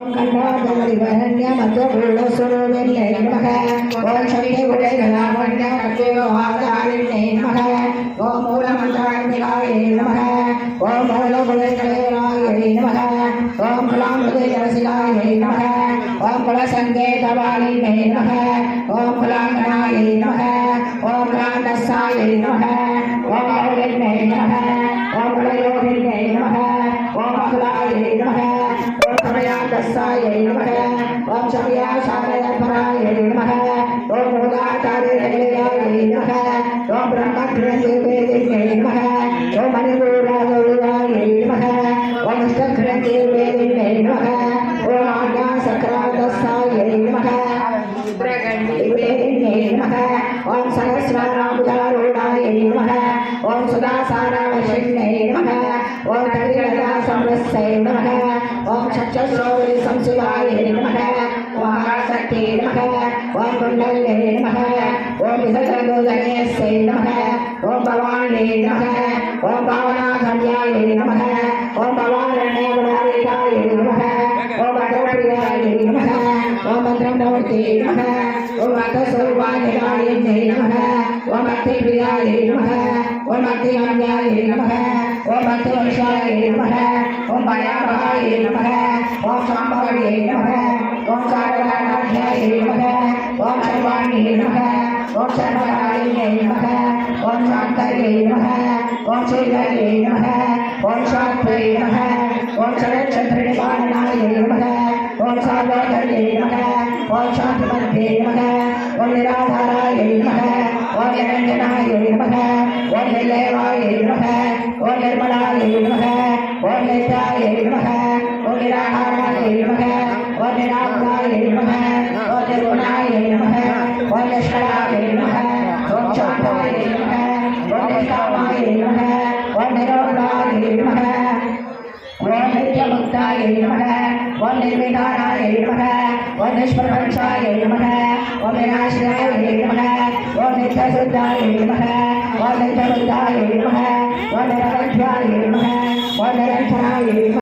கண்டாதமதிவரண்யமத்வபூர்ணஸ்வரூபிண்யை நமः. ஓம் சக்திகுடைகலாவண்யமத்வேகவாதாரிண்யை நமः. ஓம் மூலமந்திராத்மிகாயை நமः. ஓம் மூலகுலைகலேராயை நமः. ஓம் குலாமிருதரசிகாயை நமः. ஓம் குலசங்கேதவாலினை நமः. ஓம் குலாங்கனாயை நமः. ஓம் குலாந்தஸ்தாயை நமः. ஓம் யோகின்யை நமः. ஓம் குலயோகின்யை நமः. ஓம் அகுலாயை நமः. தஸ்ஸாயை நமः. ஓம் சமயாசாரயபராயை நமः. ஓம் மூலாதாரிணேயாயை நமः. ஓம் பிரம்மக்ரந்திவேதியை நமः. ஓம் மணிபூராகௌராயை நமः. ஓம் அஷ்டக்ரந்திவேதியை நமः. ஓம் ஆக்ஞாசக்ராதஸ்ஸாயை நமः. வேதியை நமः. ஓம் சகஸ்ராராமுதாரூடாயை நமः. ஓம் சுதாசாராவசின்யை நமः. ஓம் தடிலதாசம்ரஸ்ஸை நமः. ஓம் சச்சஸ்ரோவரி சம்சிவாயை நமः. ஓம் மகாசக்தி நமः. ஓம் குண்டல்யை நமः. ஓம் விசகரகோதனேஸ்ஸை நமः. ஓம் பவானியை நமः. ஓம் பாவனாகம்யாயை நமः. ஓம் பவாரணேவதாரிகாயை நமः. ஓம் அகோபிரியாயை நமः. ஓம் மந்திரமூர்த்தியை நமः. ஓம் அகஸ்வரூபாதிகாயினை நமः. ஓம் அக்திபிரியாயை நமः. ஓம் அக்திகம்யாயை நமः. ஓம் அக்திவம்சாயை நமः. ஓம் பயாபகாயை நமः. ஓம் சாம்பவயை நமः. ஓம் சாரகாநாத்யாயை நமः. ஓம் சர்வாணியை நமः. ஓம் சர்வகாரியை நமः. ஓம் சாந்தர்யை நமः. ஓம் ஸ்ரீகர்யை நமः. ஓம் சாத்வை நமः. ஓம் சரச்சந்திரநிபாலனாயை நமः. ஓம் சார்வகர்யை நமः. ஓம் சாந்திமத்யை நமः. ஓம் நிராதாராயை நமः. ஓம் நிரஞ்சனாயை நமः. ஓம் நிர்லேவாயை நமः. ஓம் நிர்மலாயை நமः. ஓம் நித்யாயை நமः. ஓம் நிராகாராயை நமः. ஓம் நிராகுலாயை நமः. ஓம் நிர்குணாயை நமः. ஓம் நிஷ்கலாயை நமः. ஓம் சாந்தாயை நமः. ஓம் நிஷ்காமாயை நமः. ஓம் நிரோதாயை நமः. ஓம் நித்யமுக்தாயை நமः. ஓம் நிர்விகாராயை நமः. ஓம் நிஷ்பிரபஞ்சாயை நமः. ஓம் நிராசிராயை நமः. ஓம் நித்யசுத்தாயை நமः. ஓம் நித்யபுத்தாயை நமः. ஓம் நிரவத்யாயை நமः. ஓம் நிரஞ்சனாயை நமः.